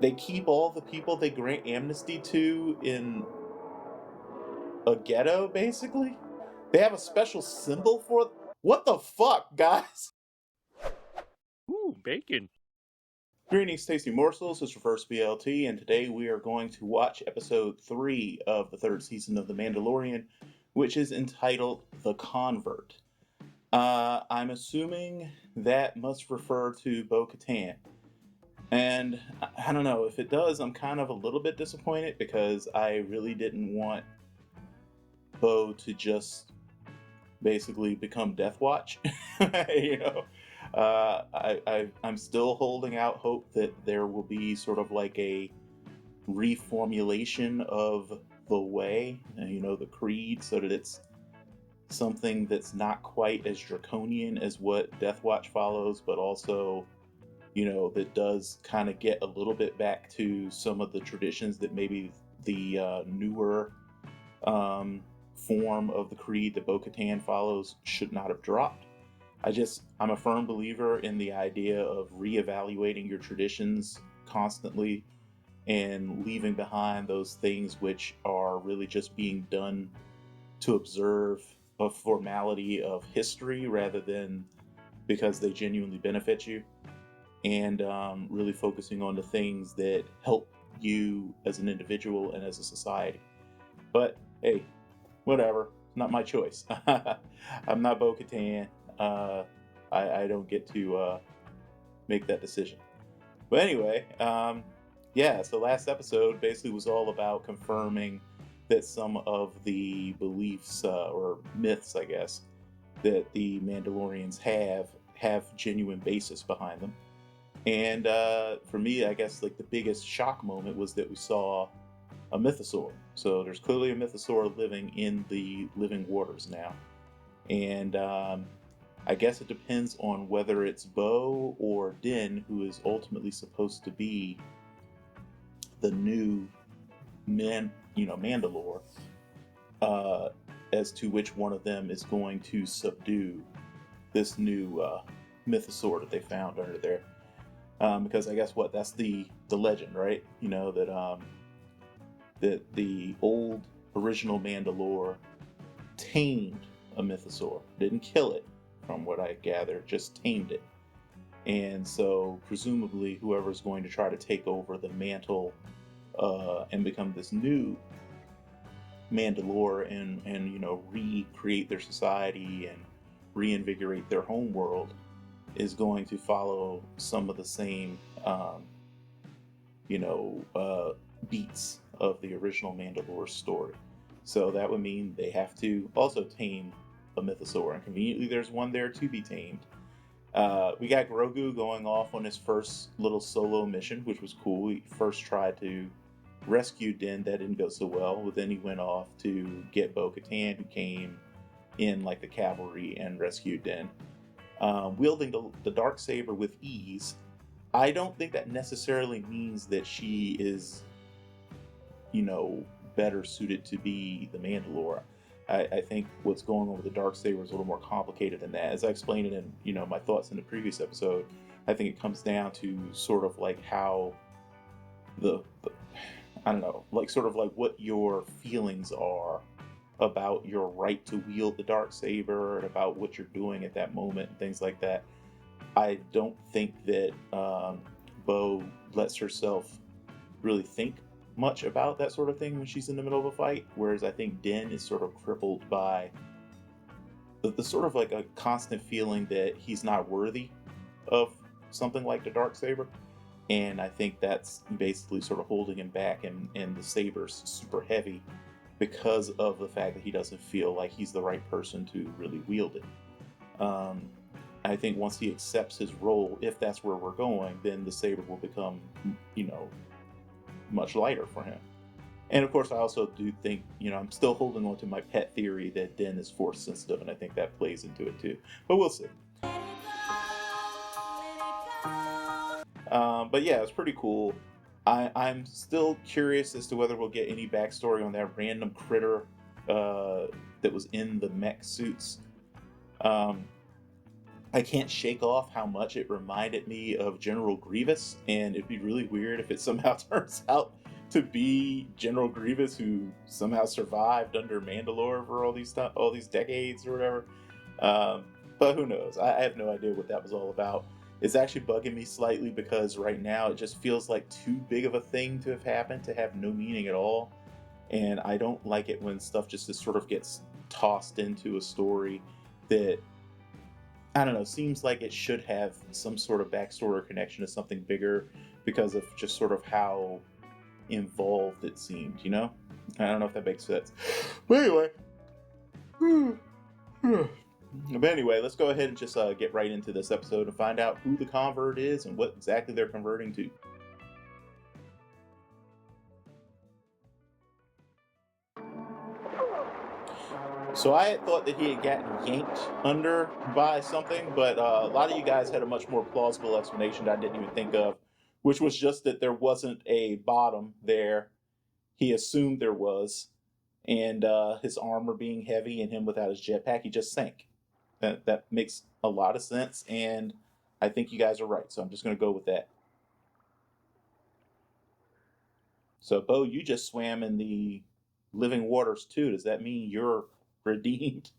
they keep all the people they grant amnesty to in a ghetto, basically. They have a special symbol for what the fuck, guys? Ooh, bacon. Greetings, Tasty Morsels. It's your first BLT, and today we are going to watch episode 3 of the third season of The Mandalorian, which is entitled The Convert. I'm assuming that must refer to Bo-Katan. And I don't know, if it does, I'm kind of a little bit disappointed because I really didn't want Bo to just basically become Death Watch. you know, I'm still holding out hope that there will be sort of like a reformulation of the way, the creed, so that it's something that's not quite as draconian as what Death Watch follows, but also, that does kind of get a little bit back to some of the traditions that maybe the newer um, form of the creed that Bo-Katan follows should not have dropped. I'm a firm believer in the idea of reevaluating your traditions constantly and leaving behind those things which are really just being done to observe a formality of history rather than because they genuinely benefit you, and really focusing on the things that help you as an individual and as a society. But hey, whatever, not my choice. I'm not Bo-Katan. I don't get to make that decision. But anyway, yeah, so last episode basically was all about confirming that some of the beliefs or myths, I guess, that the Mandalorians have genuine basis behind them. And for me, I guess like the biggest shock moment was that we saw a mythosaur. So there's clearly a mythosaur living in the living waters now. And I guess it depends on whether it's Bo or Din who is ultimately supposed to be the new Mandalor, as to which one of them is going to subdue this new mythosaur that they found under there. Because I guess that's the legend, right? That the old original Mandalor tamed a mythosaur, didn't kill it, from what I gather, just tamed it. And so presumably whoever's going to try to take over the mantle and become this new Mandalore and recreate their society and reinvigorate their home world is going to follow some of the same beats of the original Mandalore story. So that would mean they have to also tame a mythosaur, and conveniently there's one there to be tamed. We got Grogu going off on his first little solo mission, which was cool. He first tried to rescue Din, that didn't go so well, but then he went off to get Bo-Katan, who came in like the cavalry and rescued Din. Wielding the Darksaber with ease. I don't think that necessarily means that she is, better suited to be the Mandalore. I think what's going on with the Darksaber is a little more complicated than that. As I explained it in, my thoughts in the previous episode, I think it comes down to sort of like how I don't know, like sort of like what your feelings are about your right to wield the Darksaber and about what you're doing at that moment and things like that. I don't think that Bo lets herself really think much about that sort of thing when she's in the middle of a fight, whereas I think Din is sort of crippled by the sort of like a constant feeling that he's not worthy of something like the Darksaber. And I think that's basically sort of holding him back, and the saber's super heavy because of the fact that he doesn't feel like he's the right person to really wield it. I think once he accepts his role, if that's where we're going, then the saber will become, much lighter for him. And of course, I also do think, I'm still holding on to my pet theory that Din is force sensitive, and I think that plays into it too. But we'll see. But yeah, it's pretty cool. I'm still curious as to whether we'll get any backstory on that random critter that was in the mech suits. I can't shake off how much it reminded me of General Grievous, and it'd be really weird if it somehow turns out to be General Grievous who somehow survived under Mandalore for all these decades or whatever. But who knows? I have no idea what that was all about. It's actually bugging me slightly because right now it just feels like too big of a thing to have happened to have no meaning at all. And I don't like it when stuff just sort of gets tossed into a story that, I don't know, seems like it should have some sort of backstory or connection to something bigger because of just sort of how involved it seemed, you know? I don't know if that makes sense. But anyway. But anyway, let's go ahead and just get right into this episode and find out who the convert is and what exactly they're converting to. So I had thought that he had gotten yanked under by something, but a lot of you guys had a much more plausible explanation that I didn't even think of, which was just that there wasn't a bottom there. He assumed there was, and his armor being heavy and him without his jetpack, he just sank. That makes a lot of sense, and I think you guys are right, so I'm just going to go with that. So, Bo, you just swam in the living waters too. Does that mean you're redeemed?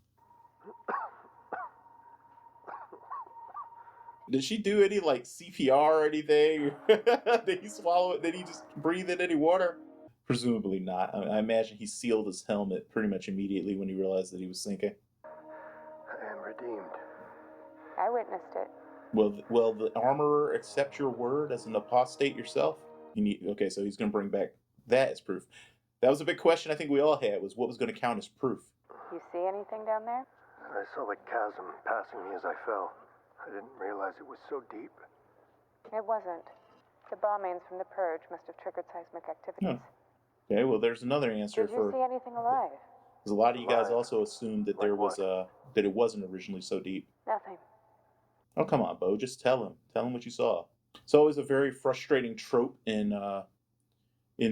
Did she do any like CPR or anything? Did he swallow it? Did he just breathe in any water? Presumably not. I imagine he sealed his helmet pretty much immediately when he realized that he was sinking. I am redeemed. I witnessed it. Will the armorer accept your word as an apostate yourself? Okay, so he's going to bring back that as proof. That was a big question I think we all had, was what was going to count as proof. You see anything down there? I saw the chasm passing me as I fell. I didn't realize it was so deep. It wasn't. The bombings from the purge must have triggered seismic activities. Oh. Okay, well, there's another answer. Did you see anything alive? Because a lot of you guys also assumed that there was that it wasn't originally so deep. Nothing. Oh, come on, Bo. Just tell him. Tell him what you saw. It's always a very frustrating trope in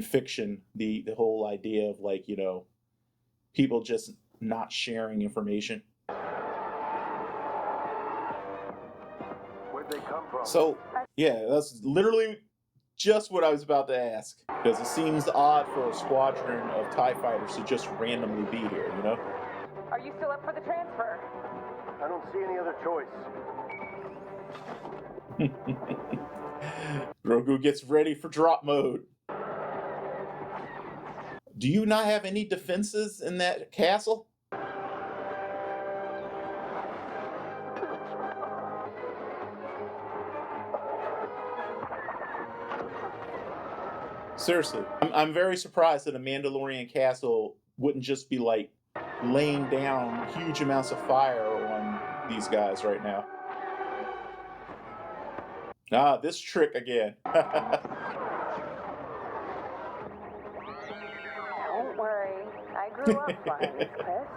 fiction, the whole idea of, like, you know, people just not sharing information. Where'd they come from? So, yeah, that's literally just what I was about to ask. Because it seems odd for a squadron of TIE fighters to just randomly be here, you know? Are you still up for the transfer? I don't see any other choice. Grogu gets ready for drop mode. Do you not have any defenses in that castle? Seriously, I'm very surprised that a Mandalorian castle wouldn't just be like laying down huge amounts of fire on these guys right now. Ah, this trick again. Don't worry. I grew up flying these cliffs.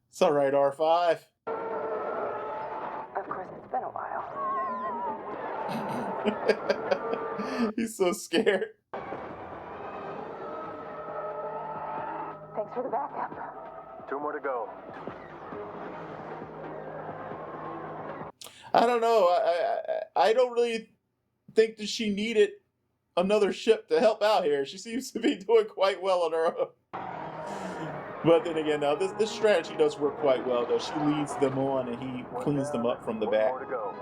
It's all right, R5. Of course, it's been a while. He's so scared. Thanks for the backup. 2 more to go. I don't know. I don't really think that she needed another ship to help out here. She seems to be doing quite well on her own. But then again, no, this strategy does work quite well, though. She leads them on and he cleans them up from the back. 1 more to go.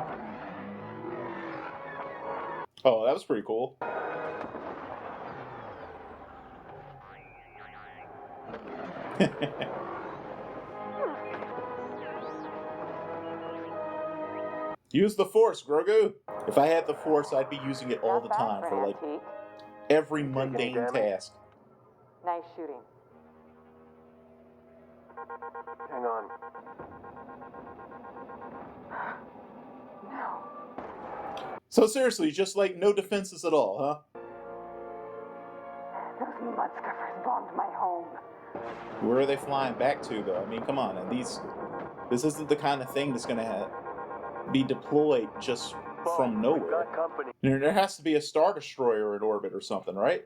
Oh, that was pretty cool. Use the Force, Grogu. If I had the Force, I'd be using it all the time for like every mundane task. Nice shooting. Hang on. No. So seriously, just like no defenses at all, huh? Those mudscuffers bombed my home. Where are they flying back to, though? I mean, come on. And this isn't the kind of thing that's going to be deployed just from nowhere. Got company. There has to be a Star Destroyer in orbit or something, right?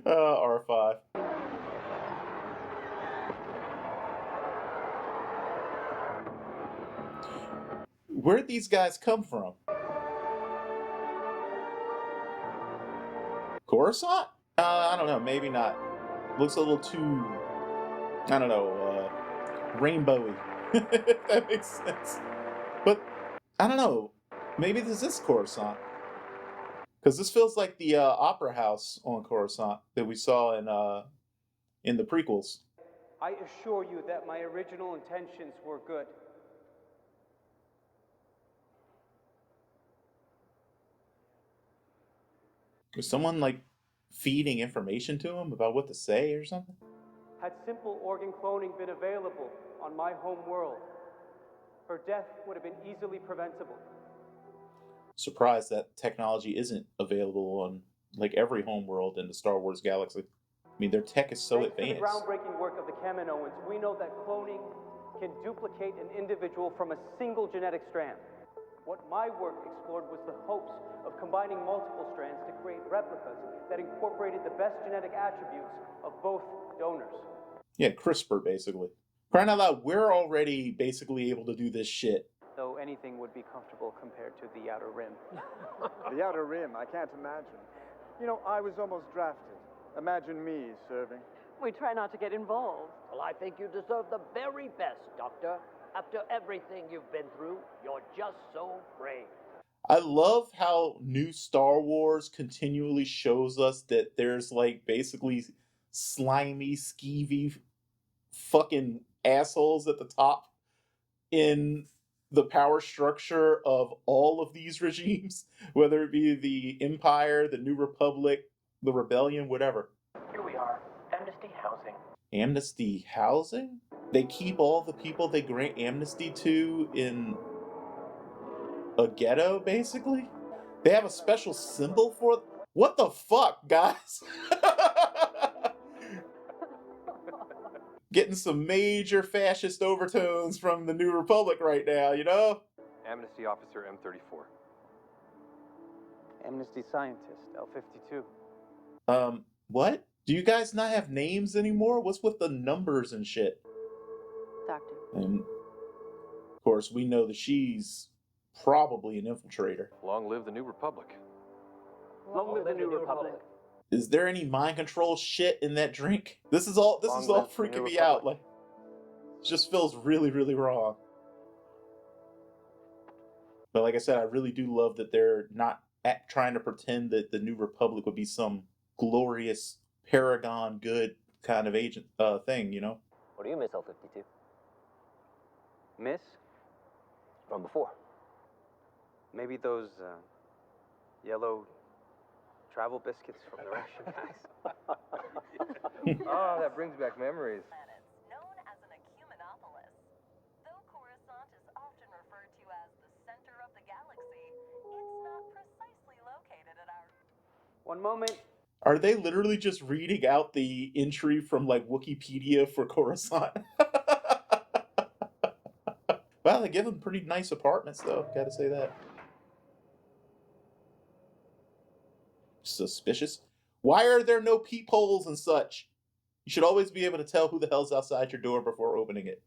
R5. Where'd these guys come from? Coruscant? I don't know. Maybe not. Looks a little too, I don't know, rainbowy. If that makes sense. But I don't know. Maybe this is Coruscant. Because this feels like the opera house on Coruscant that we saw in the prequels. I assure you that my original intentions were good. Was someone like feeding information to him about what to say or something? Had simple organ cloning been available on my home world, her death would have been easily preventable. Surprised that technology isn't available on like every homeworld in the Star Wars galaxy. I mean, their tech is so Thanks advanced. to the groundbreaking work of the Kaminoans, we know that cloning can duplicate an individual from a single genetic strand. What my work explored was the hopes of combining multiple strands to create replicas that incorporated the best genetic attributes of both donors. Yeah, CRISPR, basically. Crying out loud, we're already basically able to do this shit. Though anything would be comfortable compared to the Outer Rim. The Outer Rim, I can't imagine. You know, I was almost drafted. Imagine me serving. We try not to get involved. Well, I think you deserve the very best, Doctor. After everything you've been through, you're just so brave. I love how new Star Wars continually shows us that there's like basically slimy, skeevy fucking assholes at the top in the power structure of all of these regimes, whether it be the Empire, the New Republic, the Rebellion, whatever. Here we are, Amnesty Housing. Amnesty Housing? They keep all the people they grant amnesty to in a ghetto, basically? They have a special symbol for... What the fuck, guys? Getting some major fascist overtones from the New Republic right now, you know? Amnesty Officer M34. Amnesty Scientist, L52. What? Do you guys not have names anymore? What's with the numbers and shit? Doctor. And, of course, we know that she's probably an infiltrator. Long live the New Republic. Long live the New Republic. Is there any mind control shit in that drink? This is all freaking me out. Like, it just feels really, really wrong. But like I said, I really do love that they're not trying to pretend that the New Republic would be some glorious paragon good kind of agent thing, you know? What do you miss, L52? Miss? From before. Maybe those yellow travel biscuits from the ration guys. Oh, that brings back memories. Known as an ecumenopolis. Though Coruscant is often referred to as the center of the galaxy, it's not precisely located at our... One moment. Are they literally just reading out the entry from like Wikipedia for Coruscant? Wow, they give them pretty nice apartments though, gotta say that. Suspicious. Why are there no peepholes and such? You should always be able to tell who the hell's outside your door before opening it.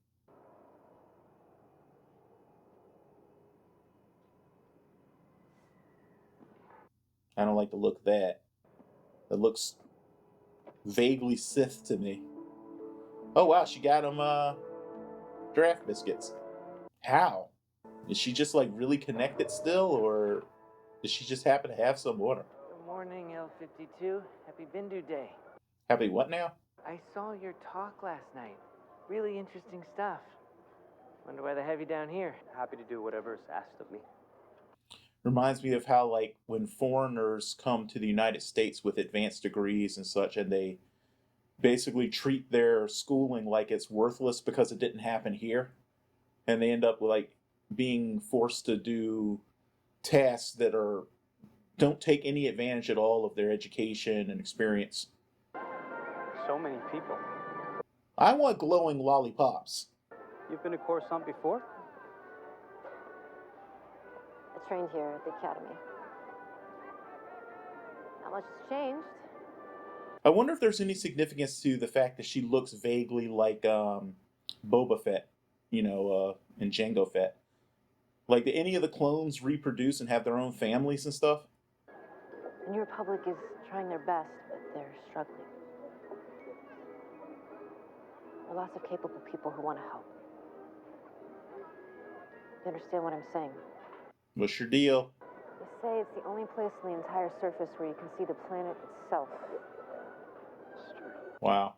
I don't like the look of that. It looks vaguely Sith to me. Oh wow, she got him draft biscuits. How? Is she just like really connected still, or does she just happen to have some order? Good morning, L52. Happy Bindu Day. Happy what now? I saw your talk last night. Really interesting stuff. Wonder why they have you down here. Happy to do whatever is asked of me. Reminds me of how, like, when foreigners come to the United States with advanced degrees and such, and they basically treat their schooling like it's worthless because it didn't happen here, and they end up, like, being forced to do tasks that don't take any advantage at all of their education and experience. So many people. I want glowing lollipops. You've been to Coruscant before? I trained here at the academy. Not much has changed. I wonder if there's any significance to the fact that she looks vaguely like Boba Fett, you know, in Jango Fett. Like, did any of the clones reproduce and have their own families and stuff? The New Republic is trying their best, but they're struggling. There are lots of capable people who want to help. You understand what I'm saying? What's your deal? They say it's the only place on the entire surface where you can see the planet itself. Wow.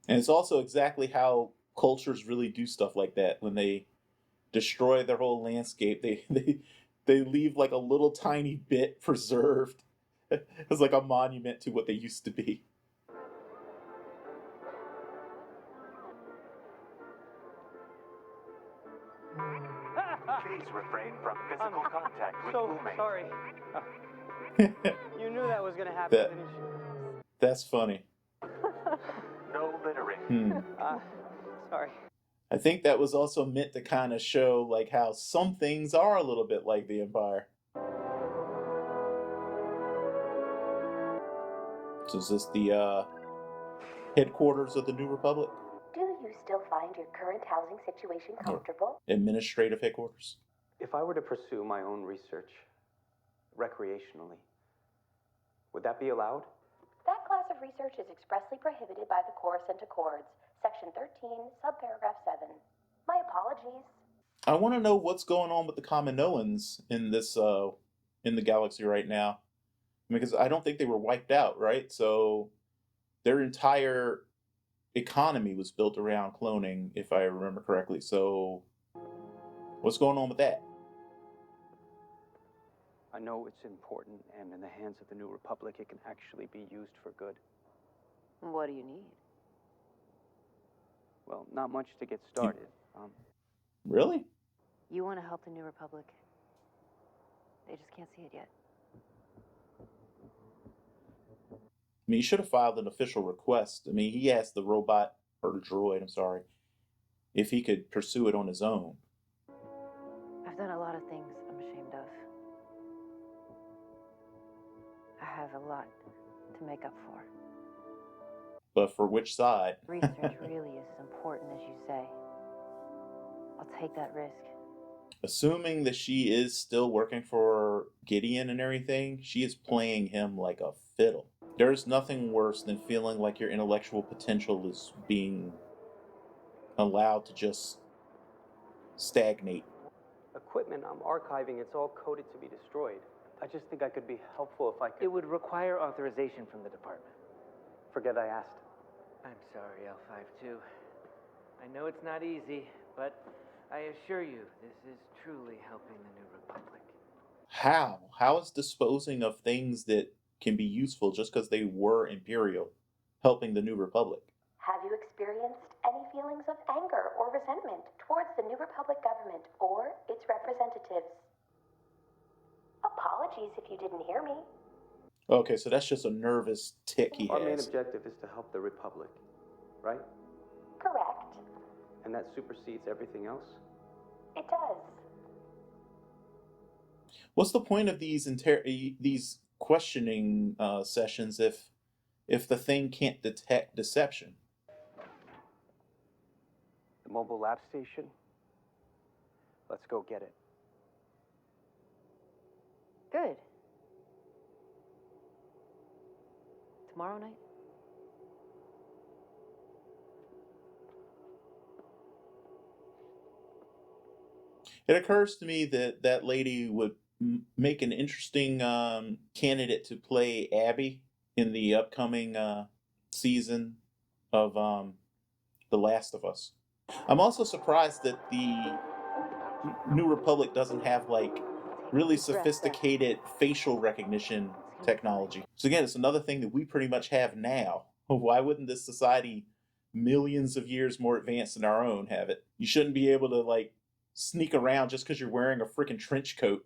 And it's also exactly how cultures really do stuff like that. When they destroy their whole landscape, they leave like a little tiny bit preserved as like a monument to what they used to be. Please refrain from physical contact with roommates. Sorry. You knew that was going to happen, didn't you? That's funny. No littering. Sorry. I think that was also meant to kind of show like how some things are a little bit like the Empire. So is this the headquarters of the New Republic? Do you still find your current housing situation comfortable? Administrative headquarters? If I were to pursue my own research recreationally, would that be allowed? That class of research is expressly prohibited by the Coruscant Accords, Section 13, Subparagraph 7. My apologies. I want to know what's going on with the Kaminoans in this in the galaxy right now, because I don't think they were wiped out, right? So their entire economy was built around cloning, if I remember correctly. So what's going on with that? I know it's important, and in the hands of the New Republic, it can actually be used for good. What do you need? Well, not much to get started. Really? You want to help the New Republic. They just can't see it yet. I mean, he should have filed an official request. I mean, he asked the robot, or the droid, I'm sorry, if he could pursue it on his own. I've done a lot of things I'm ashamed of. I have a lot to make up for. But for which side? Research really is as important as you say. I'll take that risk. Assuming that she is still working for Gideon and everything, she is playing him like a fiddle. There's nothing worse than feeling like your intellectual potential is being allowed to just stagnate. Equipment I'm archiving, it's all coded to be destroyed. I just think I could be helpful if I could... It would require authorization from the department. Forget I asked. I'm sorry, L52. I know it's not easy, but I assure you, this is truly helping the New Republic. How? How is disposing of things that can be useful just because they were Imperial helping the New Republic? Have you experienced any feelings of anger or resentment towards the New Republic government or its representatives? Apologies if you didn't hear me. Okay, so that's just a nervous tick he Our main has. objective is to help the Republic, right? Correct. And that supersedes everything else? It does. What's the point of these questioning sessions if the thing can't detect deception? The mobile lab station? Let's go get it. Good. Tomorrow night? It occurs to me that that lady would make an interesting candidate to play Abby in the upcoming season of The Last of Us. I'm also surprised that the New Republic doesn't have like really sophisticated facial recognition technology. So again, it's another thing that we pretty much have now. Why wouldn't this society, millions of years more advanced than our own, have it? You shouldn't be able to like sneak around just because you're wearing a freaking trench coat.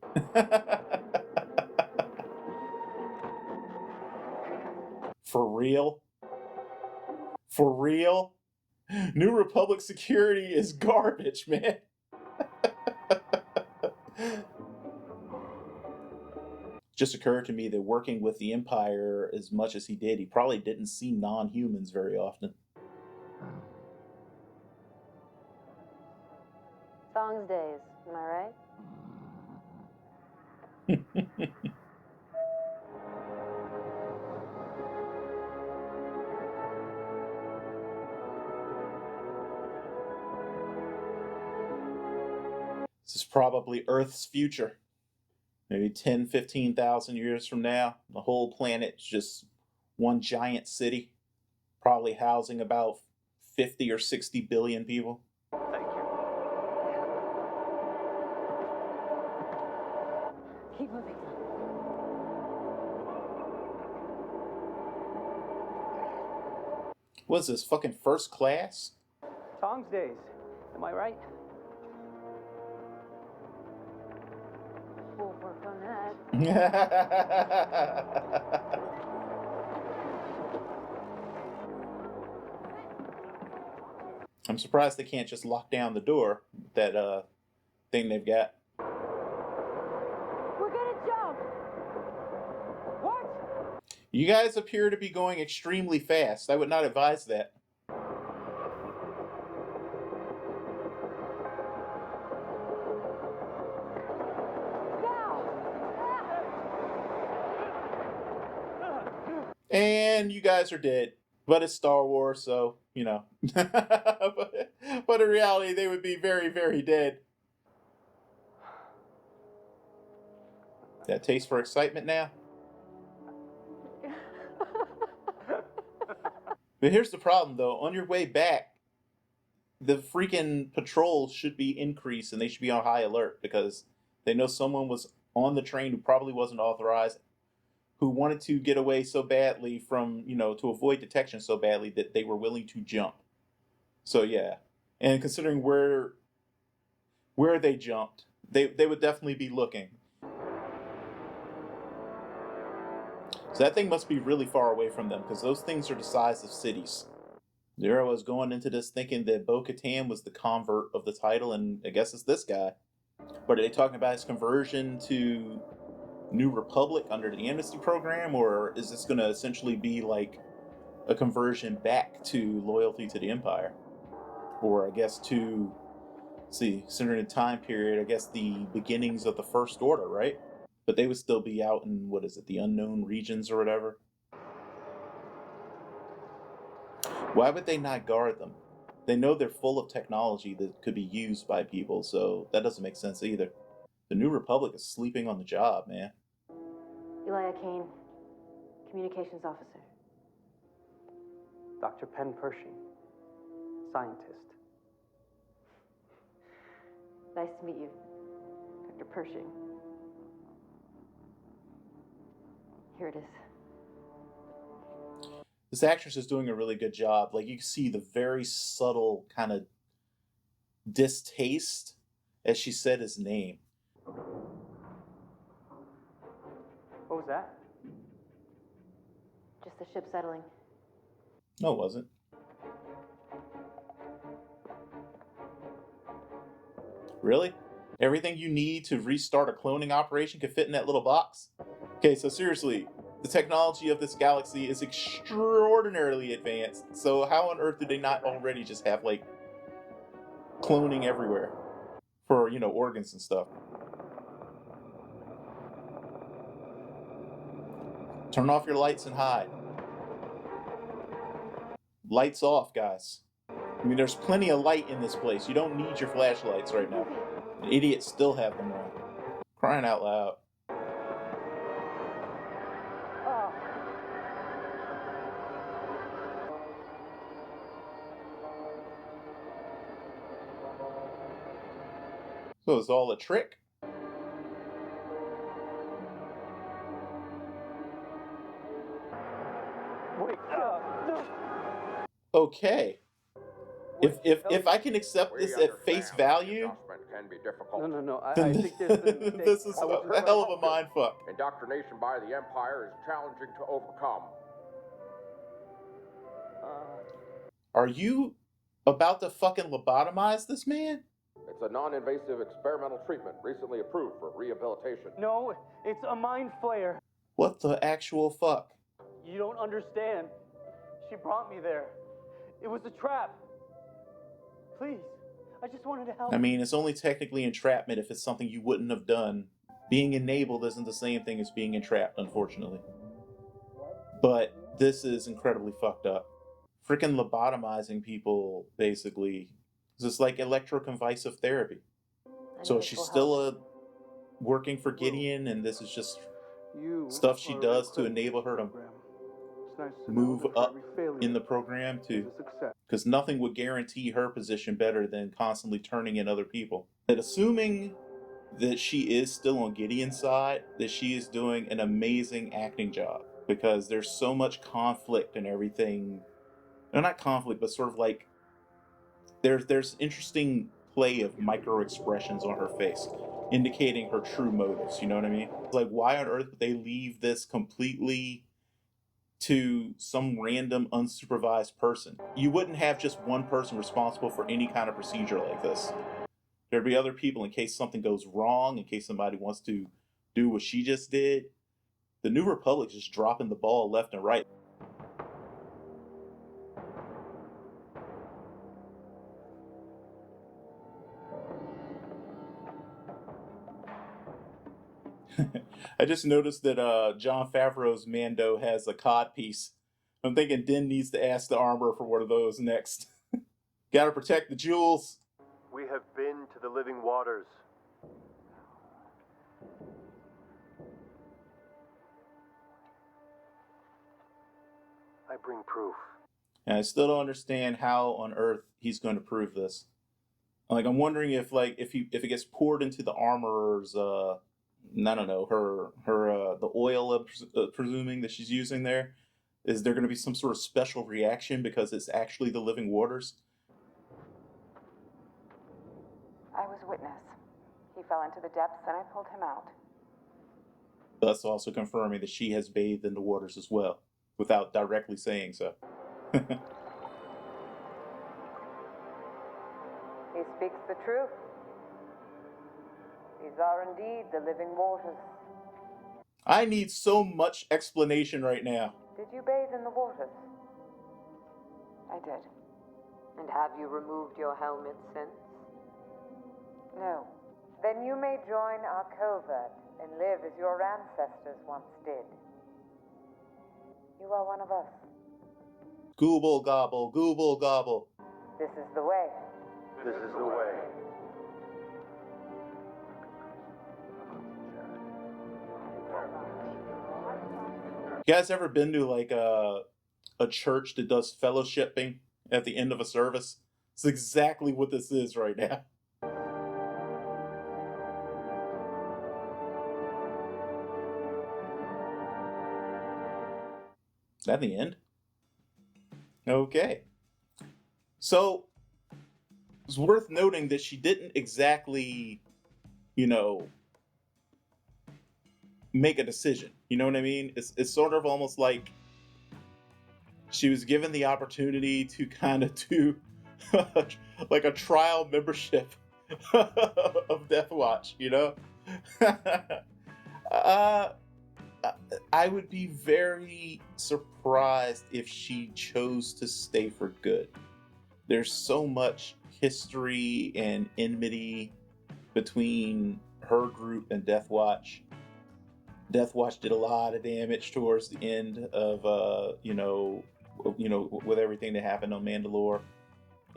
For real? For real? New Republic security is garbage, man. Just occurred to me that working with the Empire as much as he did, he probably didn't see non-humans very often. Thongs days, am I right? This is probably Earth's future. Maybe 10, 15,000 years from now, the whole planet's just one giant city, probably housing about 50 or 60 billion people. Thank you. Keep moving. What is this, fucking first class? Tongs days, am I right? We'll work on that. I'm surprised they can't just lock down the door with that thing they've got. We're gonna jump! What? You guys appear to be going extremely fast. I would not advise that. And you guys are dead. But it's Star Wars, so, you know. but in reality, they would be very, very dead. That taste for excitement now? But here's the problem, though. On your way back, the freaking patrol should be increased, and they should be on high alert, because they know someone was on the train who probably wasn't authorized, who wanted to get away so badly from, you know, to avoid detection so badly that they were willing to jump. So yeah. And considering where they jumped, they would definitely be looking. So that thing must be really far away from them, because those things are the size of cities. There I was going into this thinking that Bo-Katan was the convert of the title, and I guess it's this guy. But are they talking about his conversion to New Republic under the amnesty program, or is this going to essentially be like a conversion back to loyalty to the Empire? Or I guess to, see, considering the time period, I guess the beginnings of the First Order, right? But they would still be out in, what is it, the unknown regions or whatever? Why would they not guard them? They know they're full of technology that could be used by people, so that doesn't make sense either. The New Republic is sleeping on the job, man. Elijah Kane, communications officer. Dr. Penn Pershing, scientist. Nice to meet you, Dr. Pershing. Here it is. This actress is doing a really good job. Like, you can see the very subtle kind of distaste as she said his name. What was that? Just the ship settling. No, it wasn't. Really? Everything you need to restart a cloning operation could fit in that little box? Okay, so seriously, the technology of this galaxy is extraordinarily advanced. So how on earth do they not already just have, like, cloning everywhere for, you know, organs and stuff? Turn off your lights and hide. Lights off, guys. I mean, there's plenty of light in this place. You don't need your flashlights right now. Idiots still have them on. Crying out loud. So it's all a trick? Wait, no. Okay. If I can accept this at face value, No. I then think there's been a mistake. this is a hell of a mindfuck. Indoctrination by the Empire is challenging to overcome. Are you about to fucking lobotomize this man? It's a non-invasive experimental treatment recently approved for rehabilitation. No, it's a mind flayer. What the actual fuck? You don't understand. She brought me there. It was a trap. Please, I just wanted to help. I mean, it's only technically entrapment if it's something you wouldn't have done. Being enabled isn't the same thing as being entrapped, unfortunately. But this is incredibly fucked up. Freaking lobotomizing people, basically. It's like electroconvulsive therapy. So she's still working for Gideon, and this is just stuff she does to enable her to move up in the program to, because nothing would guarantee her position better than constantly turning in other people. And assuming that she is still on Gideon's side, that she is doing an amazing acting job, because there's so much conflict and everything. No, not conflict, but sort of like there's interesting play of micro expressions on her face, indicating her true motives. You know what I mean? It's like, why on earth would they leave this completely to some random unsupervised person? You wouldn't have just one person responsible for any kind of procedure like this. There'd be other people in case something goes wrong, in case somebody wants to do what she just did. The New Republic just dropping the ball left and right. I just noticed that Jon Favreau's Mando has a cod piece. I'm thinking Din needs to ask the armorer for one of those next. Gotta protect the jewels. We have been to the living waters. I bring proof. And I still don't understand how on earth he's going to prove this. Like, I'm wondering if it gets poured into the armorer's I don't know, the oil, presuming that she's using there, is there going to be some sort of special reaction because it's actually the living waters? I was witness. He fell into the depths and I pulled him out. Thus also confirming that she has bathed in the waters as well, without directly saying so. He speaks the truth. These are indeed the living waters. I need so much explanation right now. Did you bathe in the waters? I did. And have you removed your helmet since? No. Then you may join our covert and live as your ancestors once did. You are one of us. Gooble gobble, gooble gobble. This is the way. This is the way. You guys ever been to like a church that does fellowshipping at the end of a service? It's exactly what this is right now. Is that the end? Okay. So, it's worth noting that she didn't exactly, make a decision. You know what I mean? It's sort of almost like she was given the opportunity to kind of do like a trial membership of Death Watch, I would be very surprised if she chose to stay for good. There's so much history and enmity between her group and Death Watch. Death Watch did a lot of damage towards the end of, with everything that happened on Mandalore.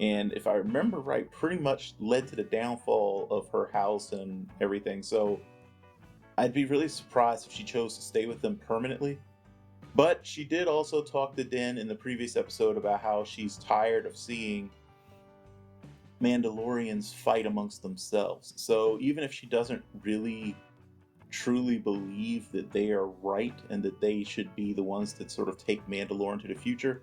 And if I remember right, pretty much led to the downfall of her house and everything. So I'd be really surprised if she chose to stay with them permanently. But she did also talk to Din in the previous episode about how she's tired of seeing Mandalorians fight amongst themselves. So even if she doesn't really truly believe that they are right and that they should be the ones that sort of take Mandalore into the future,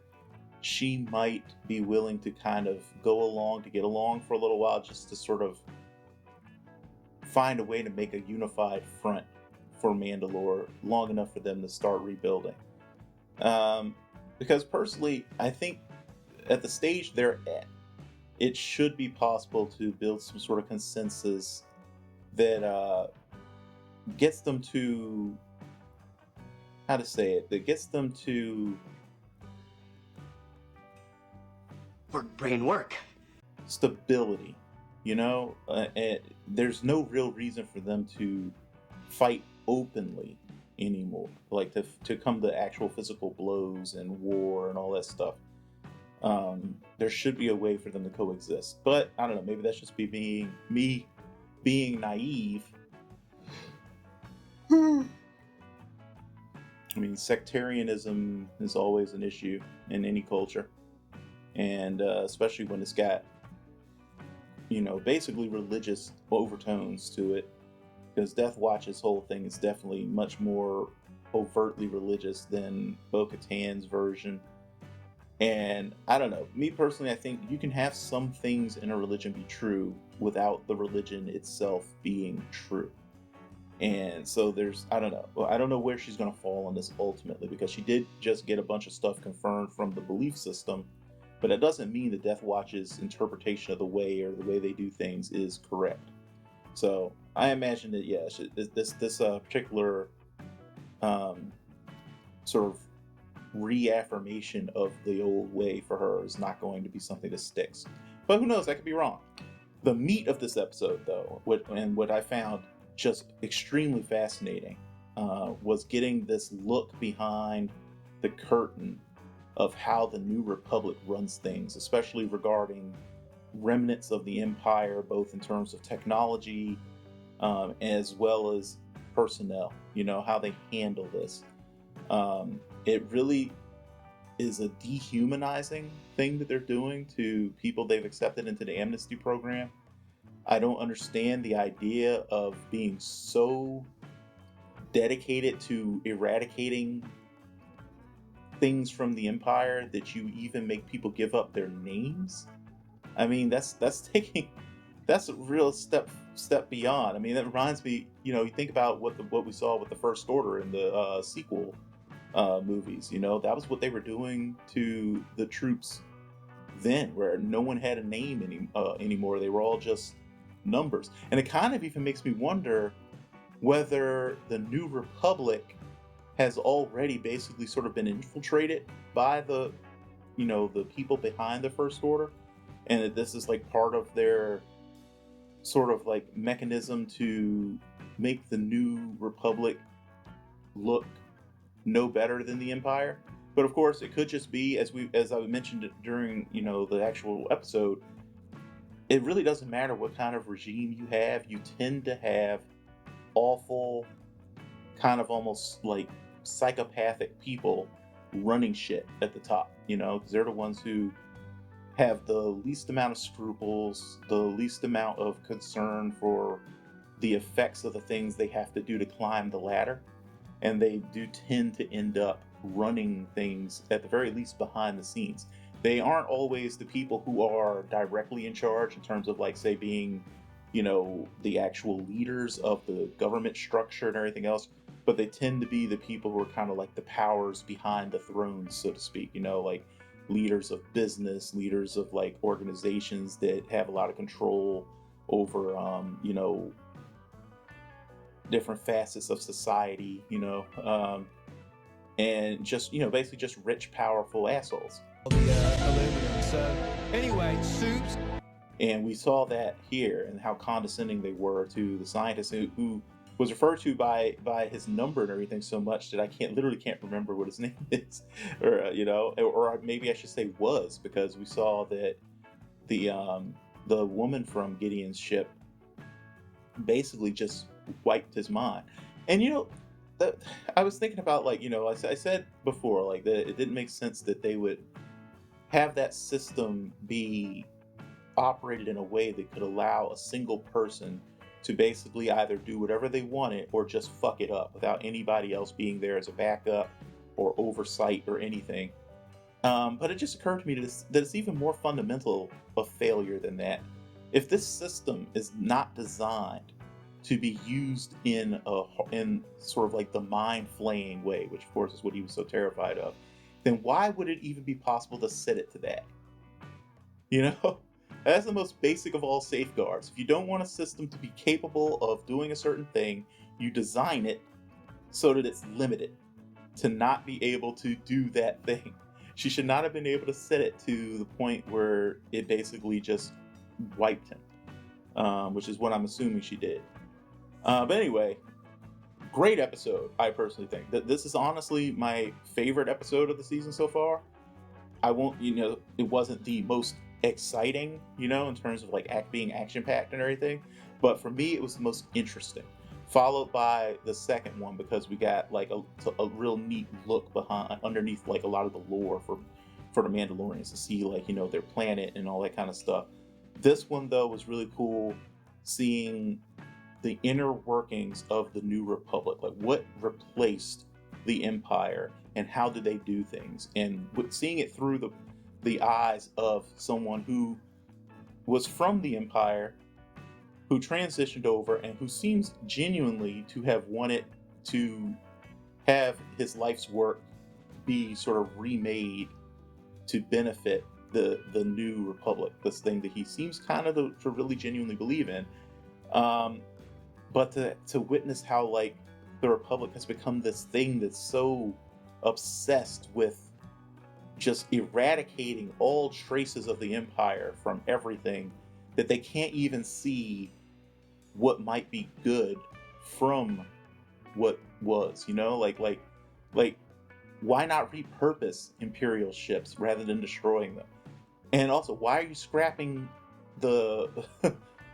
she might be willing to kind of go along to get along for a little while, just to sort of find a way to make a unified front for Mandalore long enough for them to start rebuilding. Because personally, I think at the stage they're at, it should be possible to build some sort of consensus that gets them to, that gets them to brain work. Stability. and there's no real reason for them to fight openly anymore, like to come to actual physical blows and war and all that stuff. There should be a way for them to coexist, but I don't know, maybe that's just me being naive. I mean, sectarianism is always an issue in any culture, and especially when it's got, basically religious overtones to it, because Death Watch's whole thing is definitely much more overtly religious than Bo-Katan's version. And I don't know, me personally, I think you can have some things in a religion be true without the religion itself being true. And so I don't know. Well, I don't know where she's going to fall on this ultimately, because she did just get a bunch of stuff confirmed from the belief system, but it doesn't mean that Death Watch's interpretation of the way or the way they do things is correct. So I imagine that, yeah, this particular sort of reaffirmation of the old way for her is not going to be something that sticks. But who knows? I could be wrong. The meat of this episode, though, what I found just extremely fascinating, was getting this look behind the curtain of how the New Republic runs things, especially regarding remnants of the Empire, both in terms of technology as well as personnel, how they handle this. It really is a dehumanizing thing that they're doing to people they've accepted into the amnesty program. I don't understand the idea of being so dedicated to eradicating things from the Empire that you even make people give up their names. I mean, that's a real step beyond. I mean, that reminds me, you think about what we saw with the First Order in the sequel movies. That was what they were doing to the troops then, where no one had a name anymore. They were all just numbers. And it kind of even makes me wonder whether the New Republic has already basically sort of been infiltrated by the people behind the First Order, and that this is like part of their sort of like mechanism to make the New Republic look no better than the Empire. But of course, it could just be, as I mentioned during the actual episode, it really doesn't matter what kind of regime you have. You tend to have awful, kind of almost like psychopathic people running shit at the top, because they're the ones who have the least amount of scruples, the least amount of concern for the effects of the things they have to do to climb the ladder. And they do tend to end up running things, at the very least, behind the scenes. They aren't always the people who are directly in charge in terms of, like, say, being, the actual leaders of the government structure and everything else, but they tend to be the people who are kind of like the powers behind the thrones, so to speak, like leaders of business, leaders of like organizations that have a lot of control over, different facets of society, and just, basically just rich, powerful assholes. Aluminum. So, anyway, soups. And we saw that here, and how condescending they were to the scientist who was referred to by his number and everything so much that I literally can't remember what his name is, or or maybe I should say was, because we saw that the woman from Gideon's ship basically just wiped his mind. And I was thinking about, like, I said before, like, that it didn't make sense that they would have that system be operated in a way that could allow a single person to basically either do whatever they wanted or just fuck it up without anybody else being there as a backup or oversight or anything. But it just occurred to me that it's even more fundamental of failure than that. If this system is not designed to be used in sort of like the mind-flaying way, which of course is what he was so terrified of, then why would it even be possible to set it to that? That's the most basic of all safeguards. If you don't want a system to be capable of doing a certain thing, you design it so that it's limited to not be able to do that thing. She should not have been able to set it to the point where it basically just wiped him. which is what I'm assuming she did. But anyway, great episode, I personally think. This is honestly my favorite episode of the season so far. I won't, it wasn't the most exciting, in terms of like being action-packed and everything, but for me, it was the most interesting. Followed by the second one, because we got like a real neat look underneath like a lot of the lore for the Mandalorians, to see like, their planet and all that kind of stuff. This one though was really cool, seeing the inner workings of the New Republic, like what replaced the Empire and how did they do things, and seeing it through the eyes of someone who was from the Empire, who transitioned over, and who seems genuinely to have wanted to have his life's work be sort of remade to benefit the New Republic, this thing that he seems kind of to really genuinely believe in. But to witness how like the Republic has become this thing that's so obsessed with just eradicating all traces of the Empire from everything, that they can't even see what might be good from what was, like why not repurpose Imperial ships rather than destroying them? And also, why are you scrapping the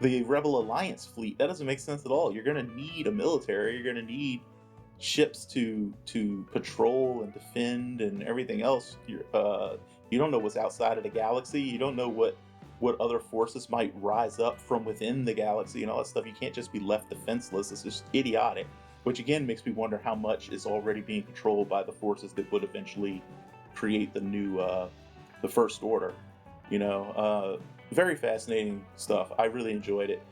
the Rebel Alliance fleet? That doesn't make sense at all. You're going to need a military. You're going to need ships to patrol and defend and everything else. You don't know what's outside of the galaxy. You don't know what other forces might rise up from within the galaxy and all that stuff. You can't just be left defenseless. It's just idiotic. Which again makes me wonder how much is already being controlled by the forces that would eventually create the new, the First Order. Very fascinating stuff. I really enjoyed it.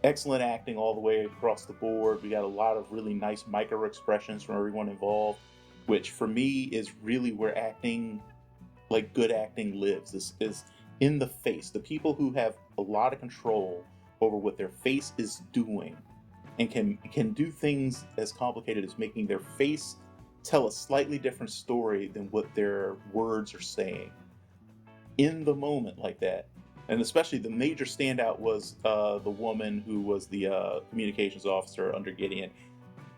Excellent acting all the way across the board. We got a lot of really nice micro expressions from everyone involved, which for me is really where acting, like good acting, lives. Is in the face. The people who have a lot of control over what their face is doing, and can do things as complicated as making their face tell a slightly different story than what their words are saying in the moment like that. And especially the major standout was the woman who was the communications officer under Gideon.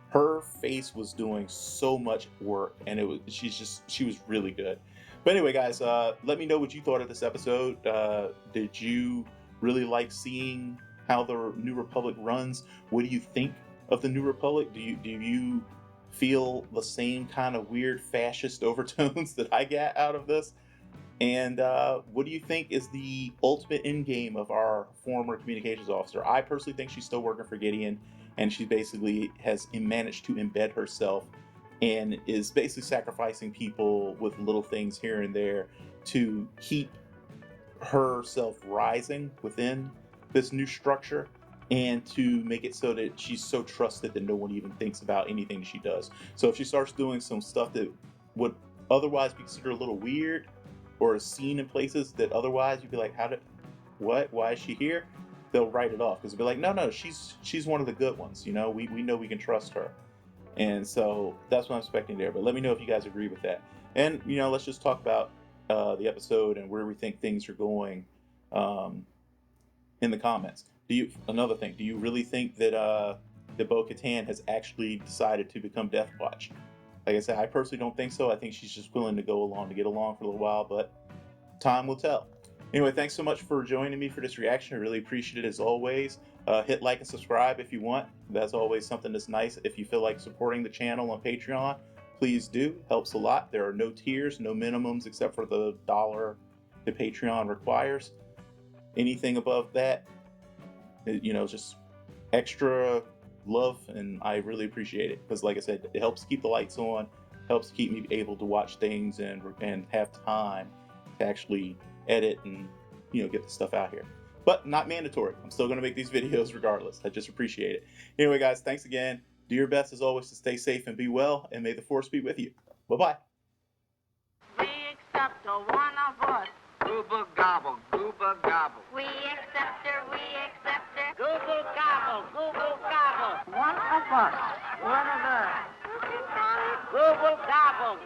Her face was doing so much work, and she was really good. But anyway, guys, let me know what you thought of this episode. Did you really like seeing how the New Republic runs? What do you think of the New Republic? Do you feel the same kind of weird fascist overtones that I get out of this? And what do you think is the ultimate end game of our former communications officer? I personally think she's still working for Gideon, and she basically has managed to embed herself and is basically sacrificing people with little things here and there to keep herself rising within this new structure, and to make it so that she's so trusted that no one even thinks about anything she does. So if she starts doing some stuff that would otherwise be considered a little weird, or is seen in places that otherwise you'd be like, why is she here? They'll write it off, because they'll be like, no, she's one of the good ones. We know we can trust her. And so that's what I'm expecting there. But let me know if you guys agree with that. And, let's just talk about the episode and where we think things are going in the comments. Another thing, do you really think that Bo-Katan has actually decided to become Death Watch? Like I said, I personally don't think so. I think she's just willing to go along to get along for a little while, but time will tell. Anyway, thanks so much for joining me for this reaction. I really appreciate it as always. Hit like and subscribe if you want. That's always something that's nice. If you feel like supporting the channel on Patreon, please do. Helps a lot. There are no tiers, no minimums, except for the $1 that Patreon requires. Anything above that, just extra love, and I really appreciate it, because like I said, it helps keep the lights on, helps keep me able to watch things and have time to actually edit and get the stuff out here. But not mandatory. I'm still going to make these videos regardless. I just appreciate it. Anyway, guys, thanks again. Do your best as always to stay safe and be well, and may the Force be with you. Bye-bye. We accept a one of us. Gooba gobble, gooba gobble. We accept her, we accept her. Google gobble, google gobble. One of us, one of us. Google gobble.